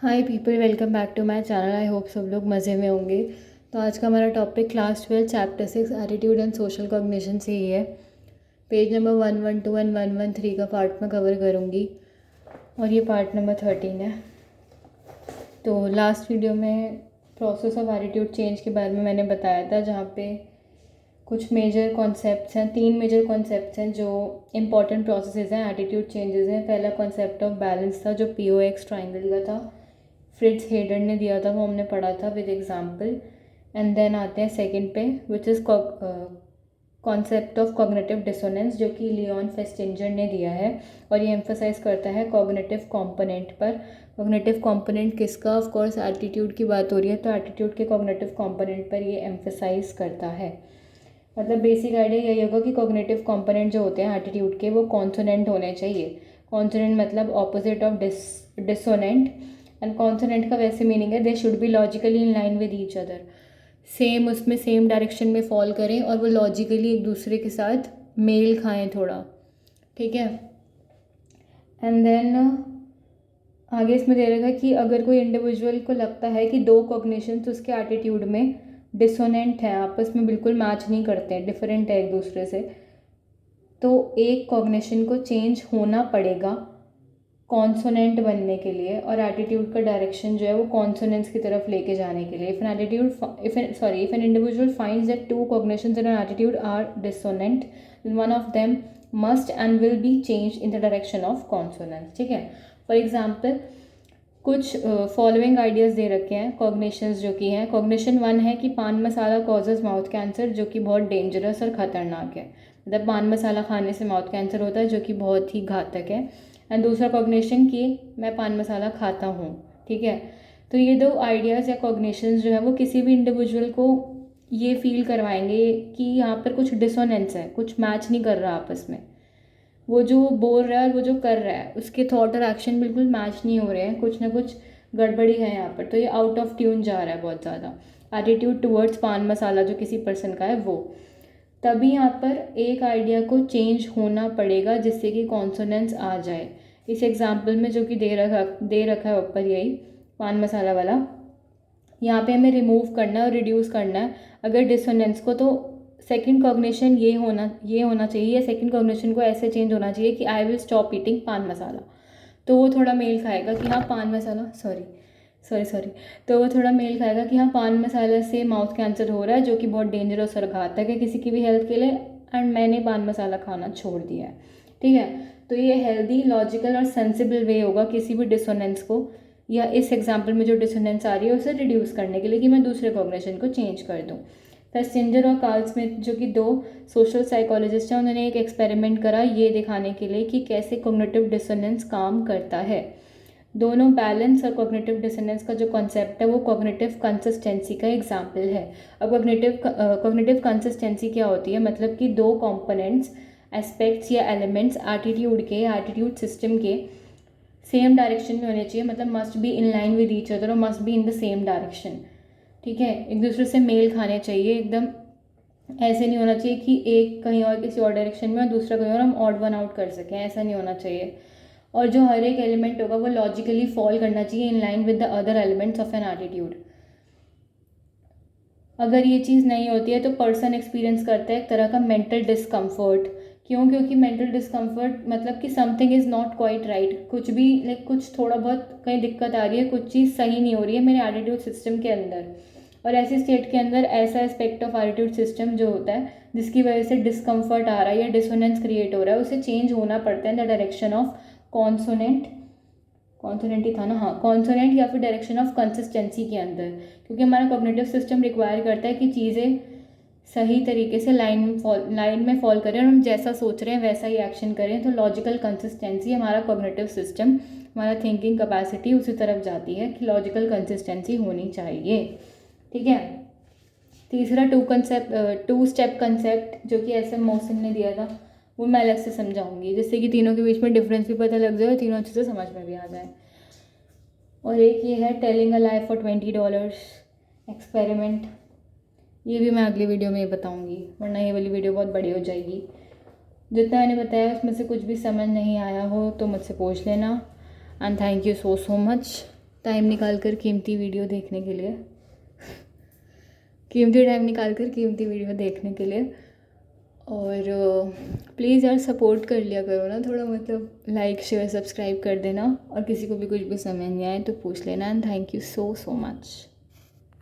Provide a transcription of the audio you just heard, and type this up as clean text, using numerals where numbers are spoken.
Hi people, welcome back to my channel. I hope सब लोग मज़े में होंगे। तो आज का हमारा topic class 12 chapter 6 attitude and social cognition से ही है। पेज नंबर 112 एंड 113 का पार्ट में कवर करूँगी और ये पार्ट नंबर 13 है। तो लास्ट वीडियो में प्रोसेस ऑफ एटीट्यूड चेंज के बारे में मैंने बताया था, जहाँ पे कुछ मेजर कॉन्सेप्ट्स हैं, 3 मेजर कॉन्सेप्ट्स हैं जो इंपॉर्टेंट प्रोसेसेस हैं एटीट्यूड चेंजेस हैं। पहला कॉन्सेप्ट ऑफ बैलेंस था जो POX ट्राइंगल का था, फ्रिट्ज हेडर ने दिया था, वो हमने पढ़ा था विद एग्जांपल। एंड देन आते हैं सेकंड पे, which is concept of cognitive dissonance, जो कि लियोन फेस्टिंजर ने दिया है और ये एम्फोसाइज करता है कॉग्निटिव कंपोनेंट पर। कॉग्निटिव कंपोनेंट किसका? ऑफ कोर्स एटीट्यूड की बात हो रही है, तो एटीट्यूड के कॉग्निटिव कंपोनेंट पर ये एम्फोसाइज करता है। मतलब बेसिक आइडिया यही होगा कि कॉग्निटिव कंपोनेंट जो होते हैं एटीट्यूड के, वो कॉन्सोनेंट होने चाहिए। कॉन्सोनेंट मतलब ऑपोजिट ऑफ डिसोनेंट, एंड कॉन्सोनेंट का वैसे मीनिंग है they should be logically in line with each other, same उसमें सेम डायरेक्शन में फॉल करें और वो लॉजिकली एक दूसरे के साथ मेल खाएं थोड़ा, ठीक है। एंड देन आगे इसमें दे रखा है कि अगर कोई इंडिविजुअल को लगता है कि दो कॉग्निशंस उसके एटीट्यूड में डिसोनेंट हैं, आपस में बिल्कुल मैच नहीं करते हैं, डिफरेंट है एक दूसरे से, तो एक कॉग्निशन को चेंज होना पड़ेगा कॉन्सोनेंट बनने के लिए, और एटीट्यूड का डायरेक्शन जो है वो कॉन्सोनेंट्स की तरफ लेके जाने के लिए। If an individual finds that two cognitions in an attitude are dissonant, then one of them must and will be change in the direction of consonants, ठीक है। फॉर एग्जाम्पल कुछ फॉलोइंग आइडियाज़ दे रखे हैं कॉग्निशंस जो कि हैं। Cognition 1 है कि पान मसाला कॉजेज माउथ कैंसर, जो कि बहुत डेंजरस और ख़तरनाक है। मतलब पान मसाला खाने से माउथ कैंसर होता है, जो कि बहुत ही घातक है। एंड दूसरा कॉग्निशन कि मैं पान मसाला खाता हूँ, ठीक है। तो ये दो आइडियाज़ या कॉग्निशंस जो है वो किसी भी इंडिविजुअल को ये फील करवाएंगे कि यहाँ पर कुछ डिसोनेंस है, कुछ मैच नहीं कर रहा आपस में। वो जो बोल रहा है और वो जो कर रहा है, उसके थॉट और एक्शन बिल्कुल मैच नहीं हो रहे हैं, कुछ ना कुछ गड़बड़ी है यहाँ पर। तो ये आउट ऑफ ट्यून जा रहा है बहुत ज़्यादा एटीट्यूड टूवर्ड्स पान मसाला जो किसी पर्सन का है वो। तभी यहाँ पर एक आइडिया को चेंज होना पड़ेगा जिससे कि कॉन्सोनेंस आ जाए। इस एग्जाम्पल में जो कि दे रखा है ऊपर, यही पान मसाला वाला, यहाँ पे हमें रिमूव करना है और रिड्यूस करना है अगर डिसोनेंस को, तो सेकंड कॉग्निशन ये होना चाहिए, सेकंड कॉग्निशन को ऐसे चेंज होना चाहिए कि आई विल स्टॉप ईटिंग पान मसाला। तो वो थोड़ा मेल खाएगा कि हाँ पान मसाला सॉरी तो वो थोड़ा मेल खाएगा कि हाँ पान मसाला से माउथ कैंसर हो रहा है, जो कि बहुत डेंजरस और घातक है किसी की भी हेल्थ के लिए, एंड मैंने पान मसाला खाना छोड़ दिया है, ठीक है। तो ये हेल्दी, लॉजिकल और सेंसिबल वे होगा किसी भी डिसोनेंस को, या इस एग्जाम्पल में जो डिसोनेंस आ रही है उसे रिड्यूस करने के लिए, कि मैं दूसरे कॉग्निशन को चेंज कर दूँ। फेस्टिंजर और कार्ल स्मिथ जो कि दो सोशल साइकोलॉजिस्ट हैं, उन्होंने एक एक्सपेरिमेंट करा ये दिखाने के लिए कि कैसे कॉग्निटिव डिसोनेंस काम करता है। दोनों बैलेंस और कॉग्निटिव डिसोनेंस का जो कॉन्सेप्ट है वो कॉग्निटिव कंसिस्टेंसी का एग्जाम्पल है। अब कॉग्निटिव कंसिस्टेंसी क्या होती है? मतलब कि दो कंपोनेंट्स, एस्पेक्ट्स या एलिमेंट्स एटीट्यूड सिस्टम के सेम डायरेक्शन में होने चाहिए, मतलब must be in line with each other और must be in the same direction, ठीक है। एक दूसरे से मेल खाने चाहिए एकदम। ऐसे नहीं होना चाहिए कि एक कहीं और किसी और डायरेक्शन में और दूसरा कहीं और, हम ऑड वन आउट कर सकें, ऐसा नहीं होना चाहिए। और जो हर एक एलिमेंट होगा वो लॉजिकली फॉल करना चाहिए इन line with the other elements of an attitude. अगर ये चीज़ नहीं होती है तो पर्सन एक्सपीरियंस करता है एक तरह का मेंटल डिस्कम्फर्ट। क्यों? क्योंकि मेंटल डिस्कम्फर्ट मतलब कि something is not quite right, कुछ भी लाइक कुछ थोड़ा बहुत कहीं दिक्कत आ रही है, कुछ चीज़ सही नहीं हो रही है मेरे एटीट्यूड सिस्टम के अंदर। और ऐसी स्टेट के अंदर ऐसा एस्पेक्ट ऑफ एटीट्यूड सिस्टम जो होता है जिसकी वजह से डिस्कम्फर्ट आ रहा है या डिसोनेंस क्रिएट हो रहा है, उसे चेंज होना पड़ता है in the direction of consonant ही था ना, हाँ, कॉन्सोनेंट या फिर डायरेक्शन ऑफ कंसिस्टेंसी के अंदर। क्योंकि हमारा कॉग्निटिव सिस्टम रिक्वायर करता है कि चीज़ें सही तरीके से लाइन में फॉल करें और हम जैसा सोच रहे हैं वैसा ही एक्शन करें। तो लॉजिकल कंसिस्टेंसी, हमारा कॉग्निटिव सिस्टम, हमारा थिंकिंग कैपेसिटी उसी तरफ जाती है कि लॉजिकल कंसिस्टेंसी होनी चाहिए, ठीक है। तीसरा टू स्टेप कंसेप्ट जो कि एस एम मॉसन ने दिया था, वो मैं अलग से समझाऊंगी जिससे कि तीनों के बीच में डिफरेंस भी पता लग जाए और तीनों अच्छे से समझ में भी आ जाए। और एक ये है टेलिंग अ लाइ फॉर $20 एक्सपेरिमेंट, ये भी मैं अगली वीडियो में बताऊंगी वरना ये वाली वीडियो बहुत बड़ी हो जाएगी। जितना मैंने बताया उसमें से कुछ भी समझ नहीं आया हो तो मुझसे पूछ लेना। And thank you so much. Time निकाल कर कीमती वीडियो देखने के लिए कीमती टाइम निकाल कर कीमती वीडियो देखने के लिए। और प्लीज़ यार सपोर्ट कर लिया करो ना थोड़ा, मतलब लाइक शेयर सब्सक्राइब कर देना, और किसी को भी कुछ भी समझ नहीं आए तो पूछ लेना। And thank you so much.